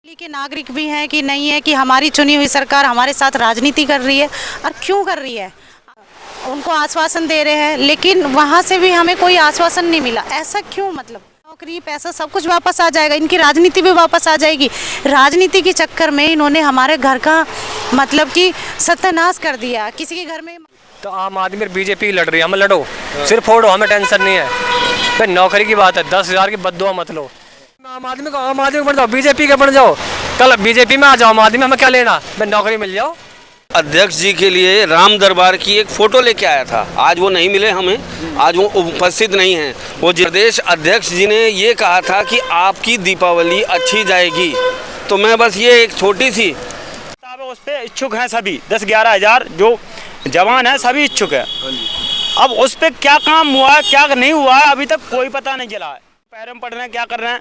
दिल्ली के नागरिक भी हैं कि नहीं है कि हमारी चुनी हुई सरकार हमारे साथ राजनीति कर रही है और क्यों कर रही है। उनको आश्वासन दे रहे हैं लेकिन वहाँ से भी हमें कोई आश्वासन नहीं मिला। ऐसा क्यों? मतलब नौकरी पैसा सब कुछ वापस आ जाएगा, इनकी राजनीति भी वापस आ जाएगी। राजनीति के चक्कर में इन्होंने हमारे घर का मतलब कि सत्यानाश कर दिया। किसी के घर में तो आम आदमी और बीजेपी लड़ रही है, हम लड़ो सिर्फ फोड़ो, हमें टेंशन नहीं है। भाई नौकरी की बात है, 10,000 की बद्दुआ मत लो। आम आदमी को बन जाओ, बीजेपी के बन जाओ, कल बीजेपी में आ जाओ। आम आदमी हमें क्या लेना, भाई नौकरी मिल जाओ। अध्यक्ष जी के लिए राम दरबार की एक फ़ोटो लेके आया था, आज वो नहीं मिले हमें, आज वो उपस्थित नहीं हैं। वो प्रदेश अध्यक्ष जी ने ये कहा था कि आपकी दीपावली अच्छी जाएगी। तो मैं बस ये एक छोटी सी उस पर इच्छुक हैं सभी 10-11 हज़ार जो जवान हैं सभी इच्छुक हैं। अब उस पर क्या काम हुआ है क्या नहीं हुआ है अभी तक कोई पता नहीं चला है। पैरों में पड़ रहे हैं, क्या कर रहे हैं,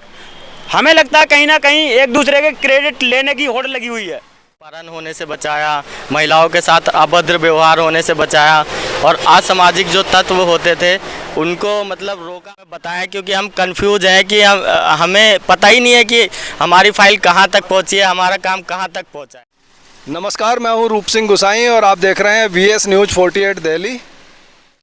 हमें लगता है कहीं ना कहीं एक दूसरे के क्रेडिट लेने की होड़ लगी हुई है। अपहरण होने से बचाया, महिलाओं के साथ अभद्र व्यवहार होने से बचाया और असामाजिक जो तत्व होते थे उनको मतलब रोका, बताया। क्योंकि हम कंफ्यूज हैं कि हमें पता ही नहीं है कि हमारी फाइल कहाँ तक पहुँची है, हमारा काम कहाँ तक पहुँचा है। नमस्कार, मैं हूं रूप सिंह गुसाई और आप देख रहे हैं VS न्यूज़ 48 दिल्ली।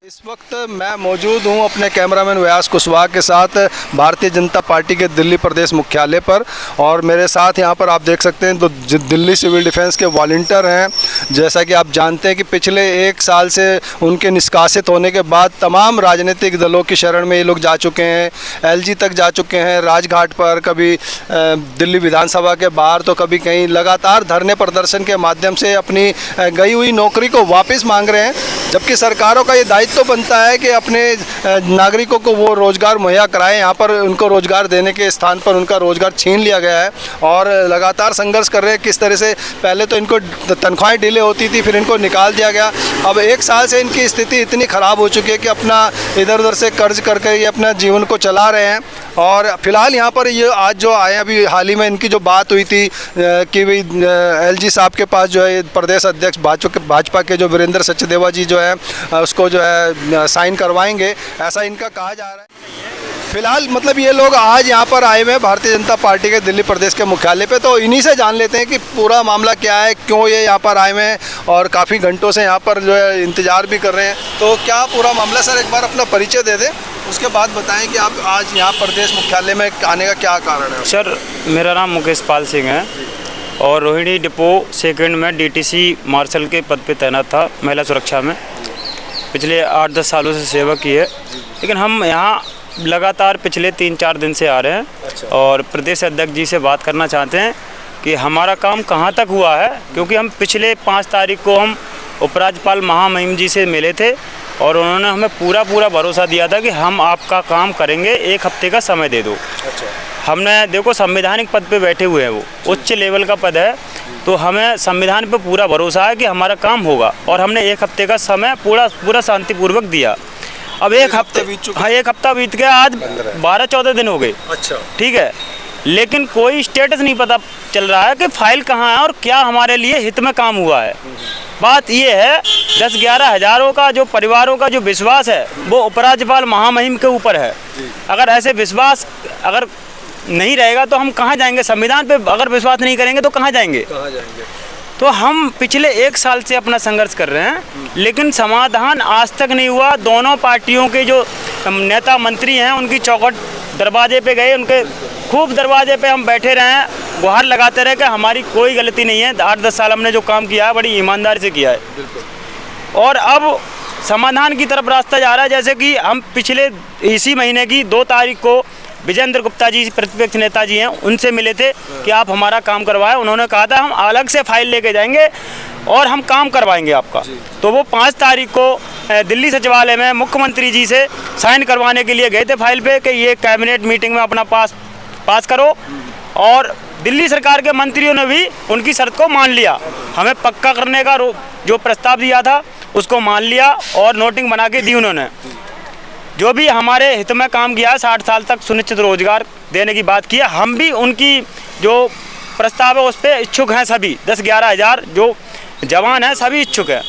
इस वक्त मैं मौजूद हूं अपने कैमरामैन व्यास कुशवाहा के साथ भारतीय जनता पार्टी के दिल्ली प्रदेश मुख्यालय पर। और मेरे साथ यहां पर आप देख सकते हैं तो दिल्ली सिविल डिफेंस के वॉलंटियर हैं। जैसा कि आप जानते हैं कि पिछले 1 साल से उनके निष्कासित होने के बाद तमाम राजनीतिक दलों की शरण में ये लोग जा चुके हैं। LG तक जा चुके हैं, राजघाट पर, कभी दिल्ली विधानसभा के बाहर, तो कभी कहीं। लगातार धरने प्रदर्शन के माध्यम से अपनी गई हुई नौकरी को वापस मांग रहे हैं। जबकि सरकारों का ये दायित्व तो बनता है कि अपने नागरिकों को वो रोज़गार मुहैया कराएं। यहाँ पर उनको रोज़गार देने के स्थान पर उनका रोज़गार छीन लिया गया है और लगातार संघर्ष कर रहे हैं। किस तरह से पहले तो इनको तनख्वाहें डिले होती थी, फिर इनको निकाल दिया गया। अब 1 साल से इनकी स्थिति इतनी ख़राब हो चुकी है कि अपना इधर उधर से कर्ज करके ये अपना जीवन को चला रहे हैं। और फिलहाल यहाँ पर ये आज जो आए, अभी हाल ही में इनकी जो बात हुई थी कि भाई LG साहब के पास जो है प्रदेश अध्यक्ष भाजपा के जो वीरेंद्र सचदेवा जी जो है उसको जो है साइन करवाएंगे, ऐसा इनका कहा जा रहा है। फिलहाल मतलब ये लोग आज यहाँ पर आए हुए हैं भारतीय जनता पार्टी के दिल्ली प्रदेश के मुख्यालय पे। तो इन्हीं से जान लेते हैं कि पूरा मामला क्या है, क्यों ये यहाँ पर आए हुए हैं और काफ़ी घंटों से यहाँ पर जो है इंतज़ार भी कर रहे हैं। तो क्या पूरा मामला, सर एक बार अपना परिचय दे दें, उसके बाद बताएं कि आप आज यहाँ प्रदेश मुख्यालय में आने का क्या कारण है। सर मेरा नाम मुकेश पाल सिंह है और रोहिणी डिपो सेकंड में DTC मार्शल के पद पर तैनात था महिला सुरक्षा में। पिछले 8-10 सालों से सेवा की है, लेकिन हम यहाँ लगातार पिछले 3-4 दिन से आ रहे हैं और प्रदेश अध्यक्ष जी से बात करना चाहते हैं कि हमारा काम कहाँ तक हुआ है। क्योंकि हम पिछले 5 तारीख को हम उपराज्यपाल महामहिम जी से मिले थे और उन्होंने हमें पूरा भरोसा दिया था कि हम आपका काम करेंगे, 1 हफ्ते का समय दे दो। हमने देखो संवैधानिक पद पे बैठे हुए हैं, वो उच्च लेवल का पद है, तो हमें संविधान पे पूरा भरोसा है कि हमारा काम होगा। और हमने 1 हफ्ते का समय पूरा शांतिपूर्वक दिया। अब 1 हफ्ता बीत गया, आज 12-14 दिन हो गए। अच्छा, ठीक है, लेकिन कोई स्टेटस नहीं पता चल रहा है कि फाइल कहाँ है और क्या हमारे लिए हित में काम हुआ है। बात ये है 10-11 हज़ारों का जो परिवारों का जो विश्वास है वो उपराज्यपाल महामहिम के ऊपर है। अगर ऐसे विश्वास अगर नहीं रहेगा तो हम कहाँ जाएंगे? संविधान पे अगर विश्वास नहीं करेंगे तो कहाँ जाएंगे? तो हम पिछले 1 साल से अपना संघर्ष कर रहे हैं, लेकिन समाधान आज तक नहीं हुआ। दोनों पार्टियों के जो नेता मंत्री हैं उनकी चौखट दरवाजे पे गए, उनके खूब दरवाजे पे हम बैठे रहे हैं, गुहार लगाते रहे कि हमारी कोई गलती नहीं है, 8-10 साल हमने जो काम किया है बड़ी ईमानदारी से किया है। और अब समाधान की तरफ रास्ता जा रहा है। जैसे कि हम पिछले इसी महीने की 2 तारीख को विजेंद्र गुप्ता जी प्रतिपक्ष नेता जी हैं, उनसे मिले थे कि आप हमारा काम करवाएं। उन्होंने कहा था हम अलग से फाइल लेके जाएंगे और हम काम करवाएंगे आपका। तो वो 5 तारीख को दिल्ली सचिवालय में मुख्यमंत्री जी से साइन करवाने के लिए गए थे फाइल पे कि ये कैबिनेट मीटिंग में अपना पास करो। और दिल्ली सरकार के मंत्रियों ने भी उनकी शर्त को मान लिया, हमें पक्का करने का जो प्रस्ताव दिया था उसको मान लिया और नोटिंग बना के दी उन्होंने। जो भी हमारे हित में काम किया, 60 साल तक सुनिश्चित रोजगार देने की बात की है। हम भी उनकी जो प्रस्ताव है उस पर इच्छुक हैं सभी 10-11 हज़ार जो जवान हैं सभी इच्छुक हैं।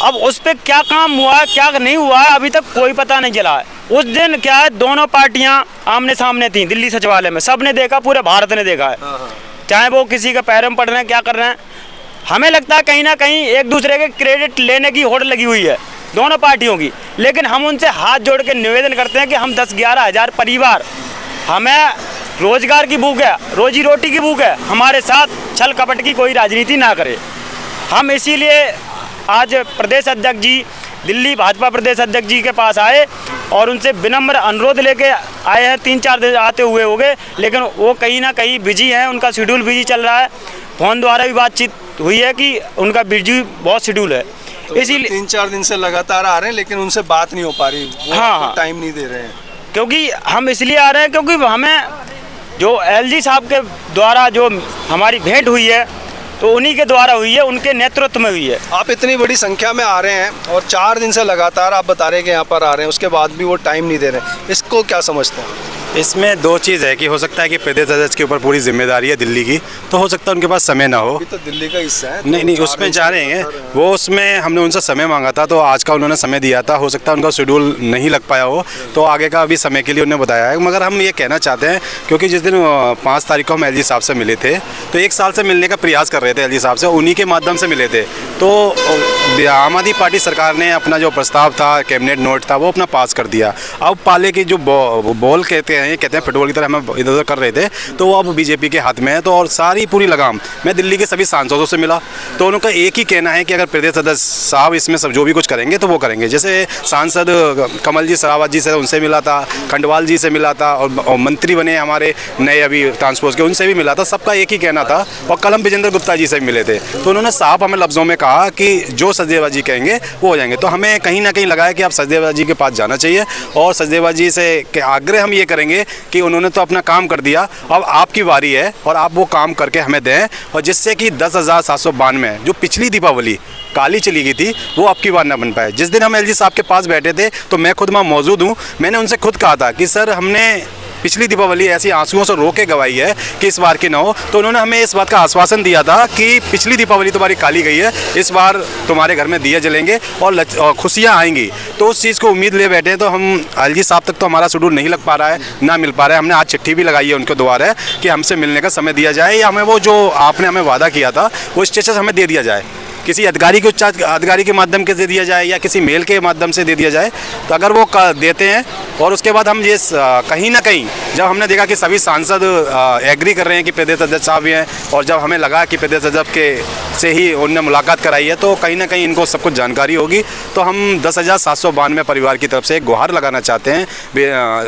अब उस पर क्या काम हुआ है क्या नहीं हुआ है अभी तक कोई पता नहीं चला है। उस दिन क्या है, दोनों पार्टियां आमने सामने थीं दिल्ली सचिवालय में, सब ने देखा, पूरे भारत ने देखा है। चाहे वो किसी के पैरों में पड़ रहे हैं, क्या कर रहे हैं। हमें लगता है कहीं ना कहीं एक दूसरे के क्रेडिट लेने की होड़ लगी हुई है दोनों पार्टियों की। लेकिन हम उनसे हाथ जोड़ के निवेदन करते हैं कि हम 10-11 हज़ार परिवार, हमें रोजगार की भूख है, रोजी रोटी की भूख है, हमारे साथ छल कपट की कोई राजनीति ना करे। हम इसीलिए आज प्रदेश अध्यक्ष जी, दिल्ली भाजपा प्रदेश अध्यक्ष जी के पास आए और उनसे विनम्र अनुरोध लेके आए हैं। 3-4 दिन आते हुए हो गए, लेकिन वो कहीं ना कहीं बिजी हैं, उनका शेड्यूल बिजी चल रहा है। फ़ोन द्वारा भी बातचीत हुई है कि उनका बिजी बहुत शेड्यूल है। तो इसीलिए 3-4 दिन से लगातार आ रहे हैं, लेकिन उनसे बात नहीं हो पा रही, वो हाँ। टाइम नहीं दे रहे हैं। क्योंकि हम इसलिए आ रहे हैं क्योंकि हमें जो एलजी साहब के द्वारा जो हमारी भेंट हुई है तो उन्हीं के द्वारा हुई है, उनके नेतृत्व में हुई है। आप इतनी बड़ी संख्या में आ रहे हैं और 4 दिन से लगातार आप बता रहे हैं कि यहाँ पर आ रहे हैं, उसके बाद भी वो टाइम नहीं दे रहे हैं, इसको क्या समझते हैं? इसमें 2 चीज़ है कि हो सकता है कि प्रदेश अध्यक्ष के ऊपर पूरी जिम्मेदारी है दिल्ली की, तो हो सकता है उनके पास समय ना हो। अभी तो दिल्ली का हिस्सा है। नहीं, उसमें जा रहे हैं वो, उसमें हमने उनसे समय मांगा था तो आज का उन्होंने समय दिया था। हो सकता है उनका शेड्यूल नहीं लग पाया हो, तो आगे का अभी समय के लिए उन्होंने बताया है। मगर हम ये कहना चाहते हैं, क्योंकि जिस दिन 5 तारीख को हम एलजी साहब से मिले थे तो 1 साल से मिलने का प्रयास कर रहे थे एलजी साहब से, उन्हीं के माध्यम से मिले थे। तो आम आदमी पार्टी सरकार ने अपना जो प्रस्ताव था, कैबिनेट नोट था, वो अपना पास कर दिया। अब पाले की जो बॉल कहते हैं फुटबॉल की तरह हम इधर उधर कर रहे थे, तो वो अब बीजेपी के हाथ में है। तो और सारी पूरी लगाम, मैं दिल्ली के सभी सांसदों से मिला तो उनका एक ही कहना है कि अगर प्रदेश अध्यक्ष साहब इसमें सब जो भी कुछ करेंगे तो वो करेंगे। जैसे सांसद कमल जी सरावत जी से उनसे मिला था, खंडवाल जी से मिला था, और मंत्री बने हमारे नए अभी ट्रांसपोर्ट के, उनसे भी मिला था। सबका एक ही कहना था, और कल हम विजेंद्र गुप्ता जी से भी मिले थे तो उन्होंने साफ हमें लफ्ज़ों में कहा कि जो सचदेवा जी कहेंगे वो हो जाएंगे। तो हमें कहीं ना कहीं लगा है कि आप सचदेवा जी के पास जाना चाहिए, और सचदेवा जी से आग्रह हम ये करेंगे कि उन्होंने तो अपना काम कर दिया, अब आपकी बारी है और आप वो काम करके हमें दें, और जिससे कि 10,792 जो पिछली दीपावली काली चली गई थी वो आपकी बार ना बन पाए। जिस दिन हम एलजी साहब के पास बैठे थे तो मैं खुद वहाँ मौजूद हूँ, मैंने उनसे खुद कहा था कि सर हमने पिछली दीपावली ऐसी आंसुओं से रो के गवाई है कि इस बार की ना हो। तो उन्होंने हमें इस बात का आश्वासन दिया था कि पिछली दीपावली तुम्हारी काली गई है, इस बार तुम्हारे घर में दिए जलेंगे और खुशियाँ आएंगी। तो उस चीज़ को उम्मीद ले बैठे हैं। तो हम एलजी साहब तक तो हमारा शेड्यूल नहीं लग पा रहा है, ना मिल पा रहा है। हमने आज चिट्ठी भी लगाई है उनके द्वारा कि हमसे मिलने का समय दिया जाए, या हमें वो जो आपने हमें वादा किया था वो स्टेटस हमें दे दिया जाए, किसी अधिकारी के माध्यम से दे दिया जाए या किसी मेल के माध्यम से दे दिया जाए। तो अगर वो देते हैं और उसके बाद हम ये कहीं ना कहीं जब हमने देखा कि सभी सांसद एग्री कर रहे हैं कि प्रदेश अध्यक्ष साहब भी हैं, और जब हमें लगा कि प्रदेश अध्यक्ष के से ही उन्होंने मुलाकात कराई है, तो कहीं ना कहीं इनको सब कुछ जानकारी होगी। तो हम 10,792 परिवार की तरफ से एक गुहार लगाना चाहते हैं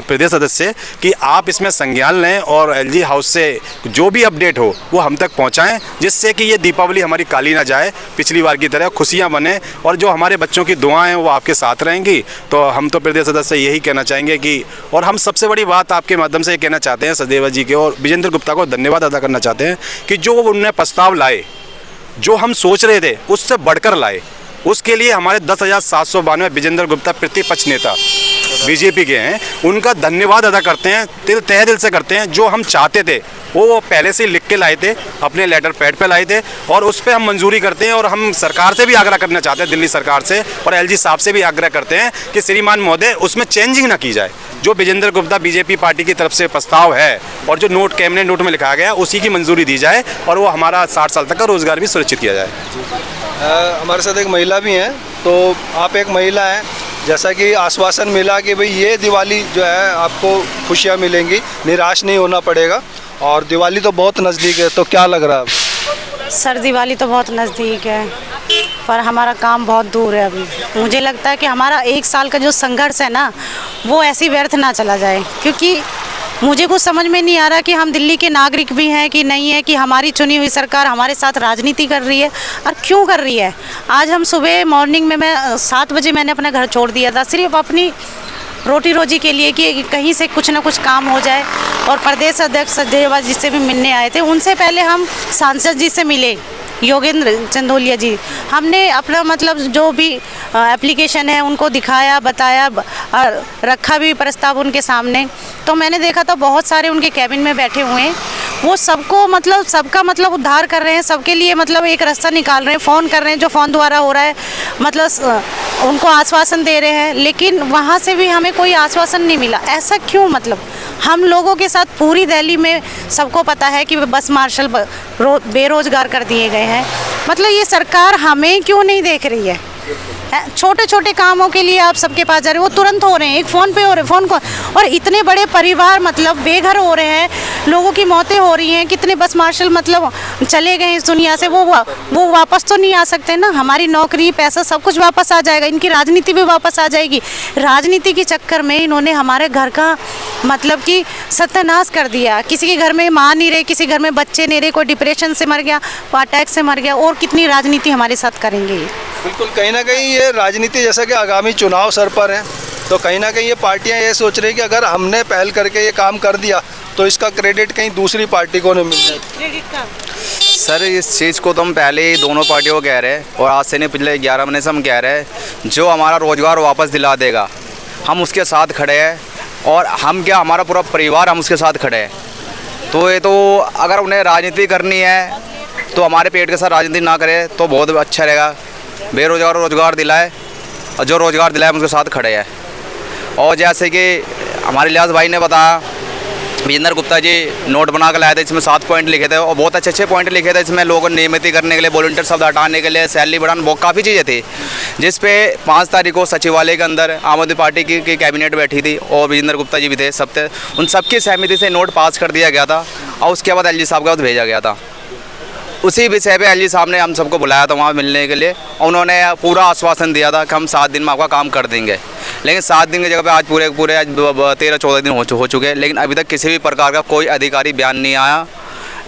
प्रदेश अध्यक्ष से कि आप इसमें संज्ञान लें और एलजी हाउस से जो भी अपडेट हो वो हम तक पहुँचाएँ, जिससे कि ये दीपावली हमारी काली ना जाए, पिछली बार की तरह खुशियां बने, और जो हमारे बच्चों की दुआएं हैं वो आपके साथ रहेंगी। तो हम तो प्रदेश सदस्य से यही कहना चाहेंगे कि, और हम सबसे बड़ी बात आपके माध्यम से कहना चाहते हैं सचदेवा जी के और विजेंद्र गुप्ता को धन्यवाद अदा करना चाहते हैं कि जो उन्होंने प्रस्ताव लाए, जो हम सोच रहे थे उससे बढ़कर लाए, उसके लिए हमारे 10,792 विजेंद्र गुप्ता प्रतिपक्ष नेता बीजेपी के हैं, उनका धन्यवाद अदा करते हैं, तहे दिल से करते हैं। जो हम चाहते थे वो पहले से लिख के लाए थे, अपने लेटर पैड पे लाए थे, और उस पर हम मंजूरी करते हैं। और हम सरकार से भी आग्रह करना चाहते हैं, दिल्ली सरकार से और एलजी साहब से भी आग्रह करते हैं कि श्रीमान महोदय उसमें चेंजिंग ना की जाए। जो विजेंद्र गुप्ता बीजेपी पार्टी की तरफ से प्रस्ताव है और जो नोट कैबिनेट नोट में लिखा गया उसी की मंजूरी दी जाए, और वो हमारा 60 साल तक का रोजगार भी सुरक्षित किया जाए। हमारे साथ एक महिला भी हैं, तो आप एक महिला हैं, जैसा कि आश्वासन मिला कि भाई ये दिवाली जो है आपको खुशियाँ मिलेंगी, निराश नहीं होना पड़ेगा, और दिवाली तो बहुत नज़दीक है, तो क्या लग रहा है? सर दिवाली तो बहुत नज़दीक है, पर हमारा काम बहुत दूर है अभी। मुझे लगता है कि हमारा 1 साल का जो संघर्ष है ना, वो ऐसी व्यर्थ ना चला जाए, क्योंकि मुझे कुछ समझ में नहीं आ रहा कि हम दिल्ली के नागरिक भी हैं कि नहीं है, कि हमारी चुनी हुई सरकार हमारे साथ राजनीति कर रही है, और क्यों कर रही है। आज हम सुबह मॉर्निंग में मैं 7 बजे मैंने अपना घर छोड़ दिया था, सिर्फ अपनी रोटी रोजी के लिए कि कहीं से कुछ ना कुछ काम हो जाए। और प्रदेश अध्यक्ष सचदेवा जी से भी मिलने आए थे, उनसे पहले हम सांसद जी से मिले, योगेंद्र चंदोलिया जी। हमने अपना मतलब जो भी एप्लीकेशन है उनको दिखाया, बताया, रखा भी प्रस्ताव उनके सामने। तो मैंने देखा तो बहुत सारे उनके कैबिन में बैठे हुए हैं, वो सबको मतलब सबका मतलब उद्धार कर रहे हैं, सबके लिए मतलब एक रास्ता निकाल रहे हैं, फ़ोन कर रहे हैं, जो फ़ोन द्वारा हो रहा है, मतलब उनको आश्वासन दे रहे हैं, लेकिन वहाँ से भी हमें कोई आश्वासन नहीं मिला। ऐसा क्यों? मतलब हम लोगों के साथ पूरी दिल्ली में सबको पता है कि बस मार्शल बेरोजगार कर दिए गए हैं। मतलब ये सरकार हमें क्यों नहीं देख रही है? छोटे छोटे कामों के लिए आप सबके पास जा रहे हो, वो तुरंत हो रहे हैं, एक फ़ोन पे हो रहे हैं, फ़ोन को। और इतने बड़े परिवार मतलब बेघर हो रहे हैं, लोगों की मौतें हो रही हैं। कितने बस मार्शल मतलब चले गए इस दुनिया से, वो वापस तो नहीं आ सकते ना। हमारी नौकरी, पैसा सब कुछ वापस आ जाएगा, इनकी राजनीति भी वापस आ जाएगी। राजनीति के चक्कर में इन्होंने हमारे घर का मतलब कि सत्यानाश कर दिया। किसी के घर में माँ नहीं रहे, किसी घर में बच्चे नहीं रहे, कोई डिप्रेशन से मर गया, अटैक से मर गया। और कितनी राजनीति हमारे साथ करेंगे ये? बिल्कुल, कहीं ना कहीं ये राजनीति, जैसा कि आगामी चुनाव सर पर हैं, तो कहीं ना कहीं ये पार्टियां ये सोच रही हैं कि अगर हमने पहल करके ये काम कर दिया तो इसका क्रेडिट कहीं दूसरी पार्टी को नहीं मिल जाए। क्रेडिट का सर इस चीज़ को तो हम पहले ही दोनों पार्टियों को कह रहे हैं, और आज से नहीं पिछले 11 महीने से हम कह रहे हैं, जो हमारा रोज़गार वापस दिला देगा हम उसके साथ खड़े हैं। और हम क्या, हमारा पूरा परिवार हम उसके साथ खड़े हैं। तो ये तो अगर उन्हें राजनीति करनी है तो हमारे पेट के साथ राजनीति ना करे तो बहुत अच्छा रहेगा। बेरोजगार रोज़गार दिलाए, और जो रोज़गार दिलाए हम उसके साथ खड़े हैं। और जैसे कि हमारे लिहाज भाई ने बताया, विजेंद्र गुप्ता जी नोट बना कर लाए थे, इसमें 7 पॉइंट लिखे थे और बहुत अच्छे पॉइंट लिखे थे। इसमें लोगों को नियमित करने के लिए, वॉलंटियर शब्द हटाने के लिए, सैलरी बढ़ाने, बहुत काफ़ी चीज़ें थी। जिस पे 5 तारीख को सचिवालय के अंदर आम आदमी पार्टी की कैबिनेट बैठी थी और विजेंद्र गुप्ता जी भी थे, सब थे। उन सबकी सहमति से नोट पास कर दिया गया था और उसके बाद एलजी साहब के पास भेजा गया था। उसी विषय पे एलजी साहब ने हम सबको बुलाया था वहाँ मिलने के लिए, और उन्होंने पूरा आश्वासन दिया था कि हम 7 दिन में आपका काम कर देंगे। लेकिन 7 दिन की जगह पे आज पूरे 13-14 दिन हो चुके हैं, लेकिन अभी तक किसी भी प्रकार का कोई अधिकारी बयान नहीं आया,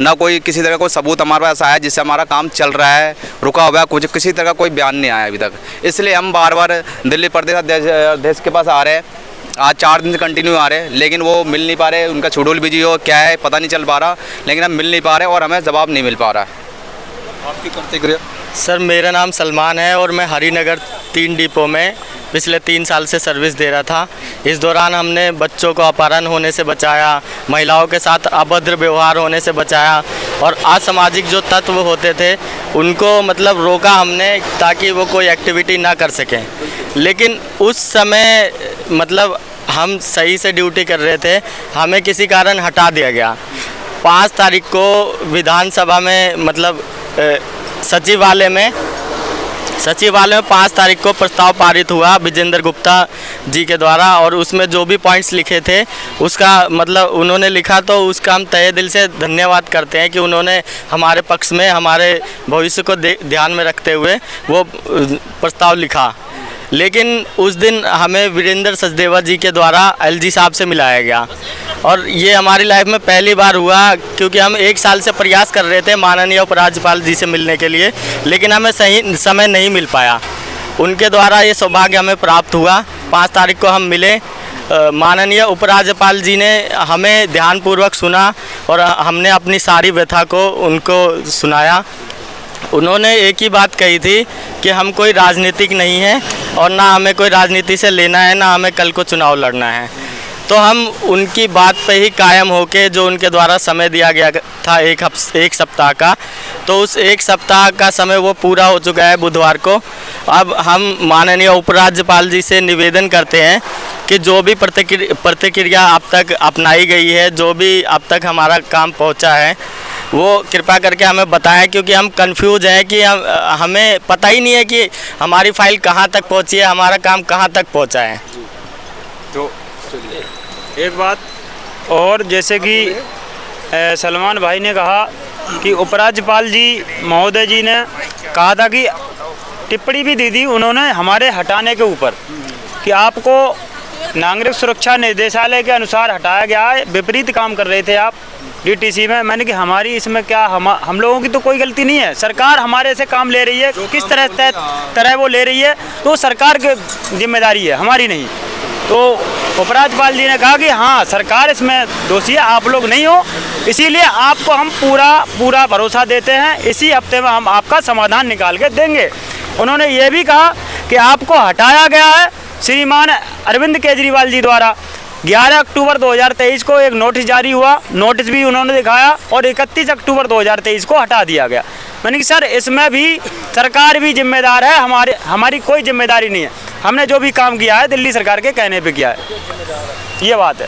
ना कोई किसी तरह का कोई सबूत हमारे पास आया जिससे हमारा काम चल रहा है, रुका हुआ है, कुछ किसी तरह का कोई बयान नहीं आया अभी तक। इसलिए हम बार बार दिल्ली प्रदेश अध्यक्ष के पास आ रहे हैं। आज 4 दिन से कंटिन्यू आ रहे हैं, लेकिन वो मिल नहीं पा रहे। उनका शेड्यूल बिजी हो क्या है पता नहीं चल पा रहा, लेकिन हम मिल नहीं पा रहे और हमें जवाब नहीं मिल पा रहा है। आपकी प्रतिक्रिया? सर मेरा नाम सलमान है और मैं हरिनगर 3 डिपो में पिछले 3 साल से सर्विस दे रहा था। इस दौरान हमने बच्चों को अपहरण होने से बचाया, महिलाओं के साथ अभद्र व्यवहार होने से बचाया, और असामाजिक जो तत्व होते थे उनको मतलब रोका हमने ताकि वो कोई एक्टिविटी ना कर सकें। लेकिन उस समय मतलब हम सही से ड्यूटी कर रहे थे, हमें किसी कारण हटा दिया गया। 5 तारीख को विधानसभा में मतलब सचिवालय में 5 तारीख को प्रस्ताव पारित हुआ विजेंद्र गुप्ता जी के द्वारा, और उसमें जो भी पॉइंट्स लिखे थे उसका मतलब उन्होंने लिखा, तो उसका हम तहे दिल से धन्यवाद करते हैं कि उन्होंने हमारे पक्ष में, हमारे भविष्य को ध्यान में रखते हुए वो प्रस्ताव लिखा। लेकिन उस दिन हमें वीरेंद्र सचदेवा जी के द्वारा एलजी साहब से मिलाया गया, और ये हमारी लाइफ में पहली बार हुआ, क्योंकि हम 1 साल से प्रयास कर रहे थे माननीय उपराज्यपाल जी से मिलने के लिए, लेकिन हमें सही समय नहीं मिल पाया। उनके द्वारा ये सौभाग्य हमें प्राप्त हुआ। 5 तारीख को हम मिले, माननीय उपराज्यपाल जी ने हमें ध्यानपूर्वक सुना और हमने अपनी सारी व्यथा को उनको सुनाया। उन्होंने एक ही बात कही थी कि हम कोई राजनीतिक नहीं है और ना हमें कोई राजनीति से लेना है, ना हमें कल को चुनाव लड़ना है। तो हम उनकी बात पे ही कायम होके, जो उनके द्वारा समय दिया गया था 1 सप्ताह का, तो उस 1 सप्ताह का समय वो पूरा हो चुका है बुधवार को। अब हम माननीय उपराज्यपाल जी से निवेदन करते हैं कि जो भी प्रतिक्रिया अब तक अपनाई गई है, जो भी अब तक हमारा काम पहुंचा है, वो कृपया करके हमें बताएं, क्योंकि हम कंफ्यूज हैं कि हमें पता ही नहीं है कि हमारी फाइल कहां तक पहुंची है, हमारा काम कहां तक पहुंचा है। तो एक बात और, जैसे कि सलमान भाई ने कहा कि उपराज्यपाल जी महोदय जी ने कहा था कि टिप्पणी भी दी थी उन्होंने हमारे हटाने के ऊपर कि आपको नागरिक सुरक्षा निदेशालय के अनुसार हटाया गया है, विपरीत काम कर रहे थे आप डीटीसी में। मैंने कि हमारी इसमें क्या, हम लोगों की तो कोई गलती नहीं है, सरकार हमारे से काम ले रही है, किस तरह वो ले रही है तो सरकार की जिम्मेदारी है, हमारी नहीं। तो उपराज्यपाल जी ने कहा कि हाँ सरकार इसमें दोषी है, आप लोग नहीं हो, इसीलिए आपको हम पूरा भरोसा देते हैं, इसी हफ्ते में हम आपका समाधान निकाल के देंगे। उन्होंने ये भी कहा कि आपको हटाया गया है श्रीमान अरविंद केजरीवाल जी द्वारा। 11 अक्टूबर 2023 को एक नोटिस जारी हुआ, नोटिस भी उन्होंने दिखाया, और 31 अक्टूबर 2023 को हटा दिया गया। मैंने कि सर इसमें भी सरकार भी जिम्मेदार है, हमारी कोई जिम्मेदारी नहीं है। हमने जो भी काम किया है दिल्ली सरकार के कहने पे किया है, ये बात है।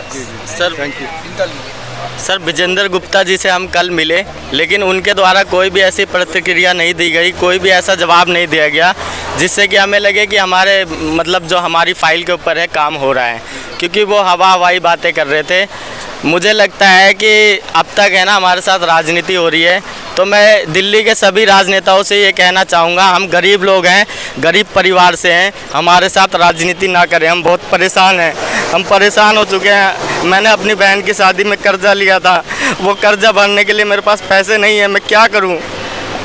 सर विजेंद्र गुप्ता जी से हम कल मिले, लेकिन उनके द्वारा कोई भी ऐसी प्रतिक्रिया नहीं दी गई, कोई भी ऐसा जवाब नहीं दिया गया जिससे कि हमें लगे कि हमारे मतलब जो हमारी फाइल के ऊपर है काम हो रहा है, क्योंकि वो हवाई बातें कर रहे थे। मुझे लगता है कि अब तक है ना हमारे साथ राजनीति हो रही है, तो मैं दिल्ली के सभी राजनेताओं से ये कहना चाहूँगा, हम गरीब लोग हैं, गरीब परिवार से हैं, हमारे साथ राजनीति ना करें। हम बहुत परेशान हैं, हम परेशान हो चुके हैं। मैंने अपनी बहन की शादी में कर्जा लिया था, वो कर्जा भरने के लिए मेरे पास पैसे नहीं है, मैं क्या करूँ।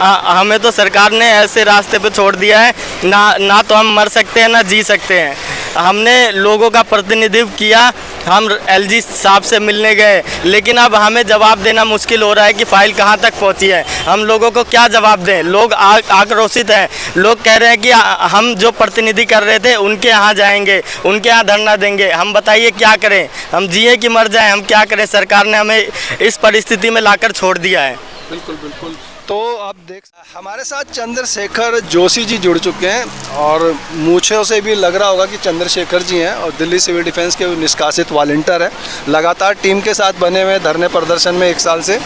हमें तो सरकार ने ऐसे रास्ते पे छोड़ दिया है, ना तो हम मर सकते हैं ना जी सकते हैं। हमने लोगों का प्रतिनिधित्व किया, हम एलजी साहब से मिलने गए, लेकिन अब हमें जवाब देना मुश्किल हो रहा है कि फ़ाइल कहाँ तक पहुँची है। हम लोगों को क्या जवाब दें? लोग आक्रोशित हैं, लोग कह रहे हैं कि हम जो प्रतिनिधि कर रहे थे उनके यहाँ जाएंगे, उनके यहाँ धरना देंगे। हम बताइए क्या करें, हम जिए कि मर जाएं, हम क्या करें? सरकार ने हमें इस परिस्थिति में लाकर छोड़ दिया है। बिल्कुल बिल्कुल। तो आप देख, हमारे साथ चंद्रशेखर जोशी जी जुड़ चुके हैं और मूछों से भी लग रहा होगा कि चंद्रशेखर जी हैं, और दिल्ली सिविल डिफेंस के निष्कासित वॉलंटियर हैं, लगातार टीम के साथ बने हुए धरने प्रदर्शन में 1 साल से।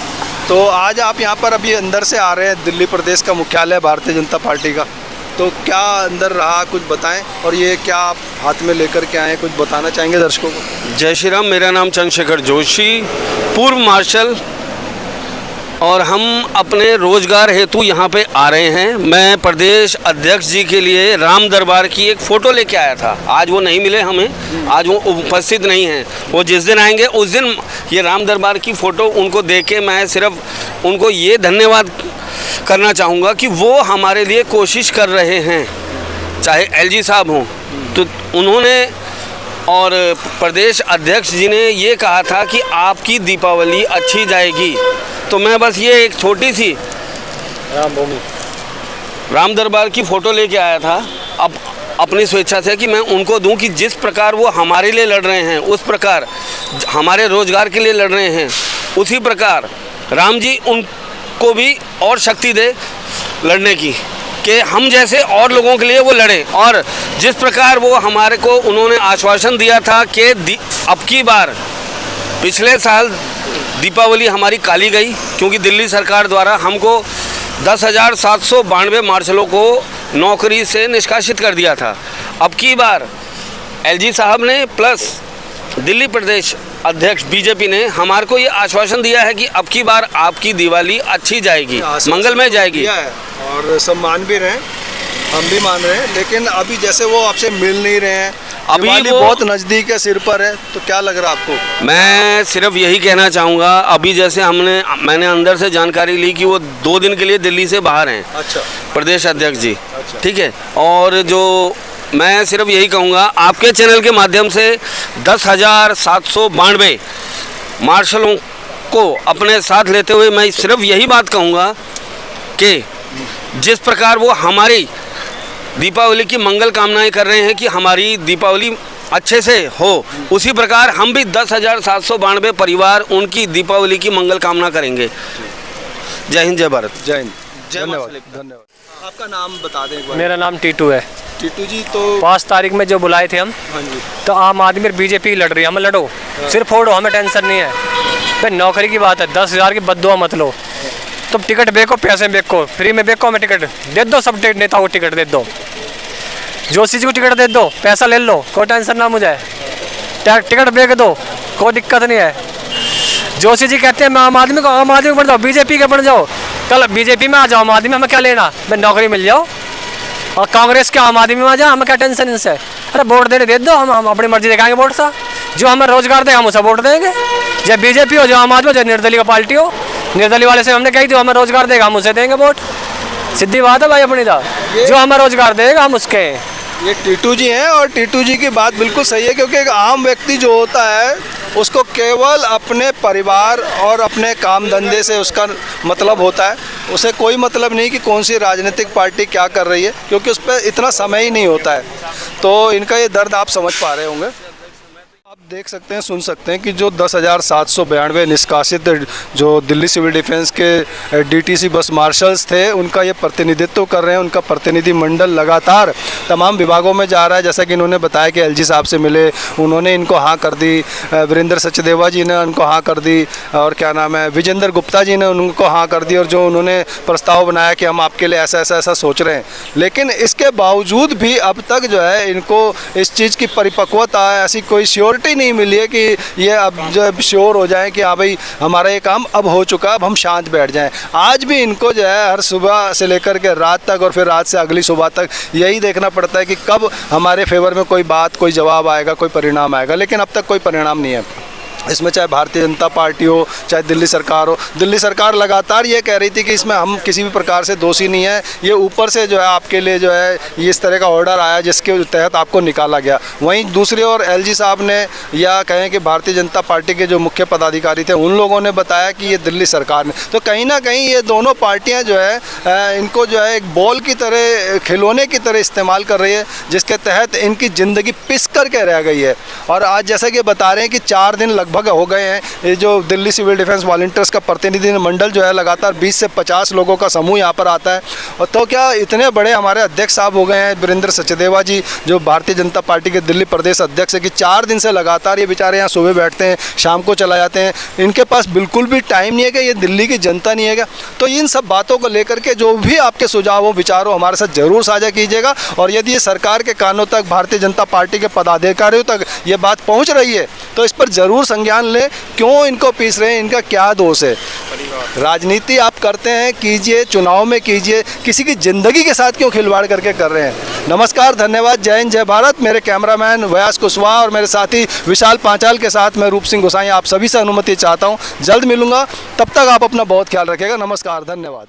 तो आज आप यहाँ पर अभी अंदर से आ रहे हैं, दिल्ली प्रदेश का मुख्यालय भारतीय जनता पार्टी का, तो क्या अंदर रहा, कुछ बताएं, और ये क्या आप हाथ में लेकर के आए, कुछ बताना चाहेंगे दर्शकों को? जय श्री राम। मेरा नाम चंद्रशेखर जोशी, पूर्व मार्शल, और हम अपने रोजगार हेतु यहाँ पे आ रहे हैं। मैं प्रदेश अध्यक्ष जी के लिए राम दरबार की एक फ़ोटो लेके आया था। आज वो नहीं मिले हमें, आज वो उपस्थित नहीं हैं। वो जिस दिन आएंगे उस दिन ये राम दरबार की फ़ोटो उनको दे के मैं सिर्फ उनको ये धन्यवाद करना चाहूँगा कि वो हमारे लिए कोशिश कर रहे हैं, चाहे एलजी साहब हों, तो उन्होंने और प्रदेश अध्यक्ष जी ने ये कहा था कि आपकी दीपावली अच्छी जाएगी। तो मैं बस ये एक छोटी सी राम दरबार की फ़ोटो लेके आया था, अब अपनी स्वेच्छा से, कि मैं उनको दूं कि जिस प्रकार वो हमारे लिए लड़ रहे हैं, उस प्रकार हमारे रोज़गार के लिए लड़ रहे हैं, उसी प्रकार राम जी उनको भी और शक्ति दे लड़ने की, कि हम जैसे और लोगों के लिए वो लड़ें। और जिस प्रकार वो हमारे को उन्होंने आश्वासन दिया था कि अब की बार, पिछले साल दीपावली हमारी काली गई, क्योंकि दिल्ली सरकार द्वारा हमको 10,792 मार्शलों को नौकरी से निष्कासित कर दिया था। अब की बार एलजी साहब ने प्लस दिल्ली प्रदेश अध्यक्ष बीजेपी ने हमारे को ये आश्वासन दिया है कि अब की बार आपकी दिवाली अच्छी जाएगी, मंगलमय जाएगी। और सब मान भी रहे हैं, हम भी मान रहे हैं, लेकिन अभी जैसे वो आपसे मिल नहीं रहे हैं, अभी दिवाली बहुत नज़दीक है, सिर पर है, तो क्या लग रहा है आपको? मैं सिर्फ यही कहना चाहूँगा, अभी जैसे मैंने अंदर से जानकारी ली कि वो 2 दिन के लिए दिल्ली से बाहर हैं। अच्छा। प्रदेश अध्यक्ष जी। अच्छा। ठीक है। और जो मैं सिर्फ यही कहूँगा, आपके चैनल के माध्यम से 10,792 मार्शलों को अपने साथ लेते हुए मैं सिर्फ यही बात कहूँगा कि जिस प्रकार वो हमारी दीपावली की मंगल कामनाएं कर रहे हैं कि हमारी दीपावली अच्छे से हो, उसी प्रकार हम भी 10,792 परिवार उनकी दीपावली की मंगल कामना करेंगे। जय हिंद, जय भारत। जय हिंद, धन्यवाद। धन्यवाद। आपका नाम बता दें एक बार। मेरा नाम टीटू है। टीटू जी, तो 5 तारीख में जो बुलाए थे हम, हाँ जी, तो आम आदमी बीजेपी लड़ रही है, हमें लड़ो, सिर्फ फोड़ो, हमें टेंशन नहीं है। भाई नौकरी की बात है, 10,000 की बद्दुआ मत लो। तुम टिकट बेचो, पैसे बेचो, फ्री में बेचो, हमें टिकट दे दो, सब नेताओं को टिकट दे दो, जोशी जी को टिकट दे दो, पैसा ले लो, कोई टेंशन ना मुझे, टिकट बेच दो, कोई दिक्कत नहीं है। जोशी जी कहते हैं मैं आम आदमी को बन जाओ, बीजेपी के बन जाओ, कल बीजेपी में आ जाओ, आम आदमी हमें क्या लेना, मैं नौकरी मिल जाओ, और कांग्रेस के आम आदमी में आ जाओ, हमें क्या टेंशन इनसे। अरे वोट देने दे दो, हम अपनी मर्जी दिखाएंगे वोट सा, जो हमें रोजगार देगा हम उसे वोट देंगे, चाहे बीजेपी हो, जो आम आदमी हो, चाहे निर्दलीय का पार्टी हो। निर्दलीय वाले से हमने कही थी हमें रोजगार देगा हम उसे देंगे वोट, सीधी बात है भाई अपनी दा, जो हमें रोजगार देगा हम उसके। ये टीटू जी हैं, और टीटू जी की बात बिल्कुल सही है, क्योंकि एक आम व्यक्ति जो होता है उसको केवल अपने परिवार और अपने काम धंधे से उसका मतलब होता है, उसे कोई मतलब नहीं कि कौन सी राजनीतिक पार्टी क्या कर रही है, क्योंकि उस पर इतना समय ही नहीं होता है। तो इनका ये दर्द आप समझ पा रहे होंगे। आप देख सकते हैं, सुन सकते हैं कि जो 10,792 निष्कासित जो दिल्ली सिविल डिफेंस के डीटीसी बस मार्शल्स थे, उनका ये प्रतिनिधित्व कर रहे हैं। उनका प्रतिनिधि मंडल लगातार तमाम विभागों में जा रहा है। जैसा कि इन्होंने बताया कि एलजी साहब से मिले, उन्होंने इनको हाँ कर दी, वीरेंद्र सचदेवा जी ने उनको हाँ कर दी, और क्या नाम है, विजेंद्र गुप्ता जी ने उनको हाँ कर दी, और जो उन्होंने प्रस्ताव बनाया कि हम आपके लिए ऐसा ऐसा ऐसा सोच रहे हैं। लेकिन इसके बावजूद भी अब तक जो है इनको इस चीज़ की परिपक्वता, ऐसी कोई श्योरिटी नहीं मिली है कि ये अब जो श्योर हो जाए कि हाँ भाई हमारा ये काम अब हो चुका, अब हम शांत बैठ जाएं। आज भी इनको जो है हर सुबह से लेकर के रात तक, और फिर रात से अगली सुबह तक यही देखना पड़ता है कि कब हमारे फेवर में कोई बात, कोई जवाब आएगा, कोई परिणाम आएगा। लेकिन अब तक कोई परिणाम नहीं है इसमें, चाहे भारतीय जनता पार्टी हो, चाहे दिल्ली सरकार हो। दिल्ली सरकार लगातार ये कह रही थी कि इसमें हम किसी भी प्रकार से दोषी नहीं है, ये ऊपर से जो है आपके लिए जो है ये इस तरह का ऑर्डर आया जिसके तहत आपको निकाला गया। वहीं दूसरी ओर एलजी साहब ने, या कहें कि भारतीय जनता पार्टी के जो मुख्य पदाधिकारी थे, उन लोगों ने बताया कि ये दिल्ली सरकार ने। तो कहीं ना कहीं ये दोनों पार्टियाँ जो है इनको जो है एक बॉल की तरह, खिलौने की तरह इस्तेमाल कर रही है, जिसके तहत इनकी ज़िंदगी पिस करके रह गई है। और आज जैसा कि बता रहे हैं कि 4 दिन लगभग हो गए हैं, ये जो दिल्ली सिविल डिफेंस वॉलंटियर्स का प्रतिनिधि मंडल जो है लगातार 20 से 50 लोगों का समूह यहाँ पर आता है। और तो क्या इतने बड़े हमारे अध्यक्ष साहब हो गए हैं, वीरेंद्र सचदेवा जी, जो भारतीय जनता पार्टी के दिल्ली प्रदेश अध्यक्ष है, कि 4 दिन से लगातार ये बेचारे यहाँ सुबह बैठते हैं, शाम को चला जाते हैं। इनके पास बिल्कुल भी टाइम नहीं है कि ये दिल्ली की जनता नहीं है क्या? तो इन सब बातों को लेकर के जो भी आपके सुझाव हो, विचार हो, हमारे साथ जरूर साझा कीजिएगा। और यदि ये सरकार के कानों तक, भारतीय जनता पार्टी के पदाधिकारियों तक ये बात पहुँच रही है तो इस पर ज़रूर संज्ञान लें। क्यों इनको पीस रहे हैं, इनका क्या दोष है? राजनीति आप करते हैं, कीजिए, चुनाव में कीजिए, किसी की ज़िंदगी के साथ क्यों खिलवाड़ करके कर रहे हैं? नमस्कार, धन्यवाद, जय हिंद, जय भारत। मेरे कैमरामैन व्यास कुशवाहा और मेरे साथी विशाल पांचाल के साथ मैं रूप सिंह गोसाई आप सभी से अनुमति चाहता हूँ। जल्द मिलूंगा, तब तक आप अपना बहुत ख्याल रखिएगा। नमस्कार, धन्यवाद।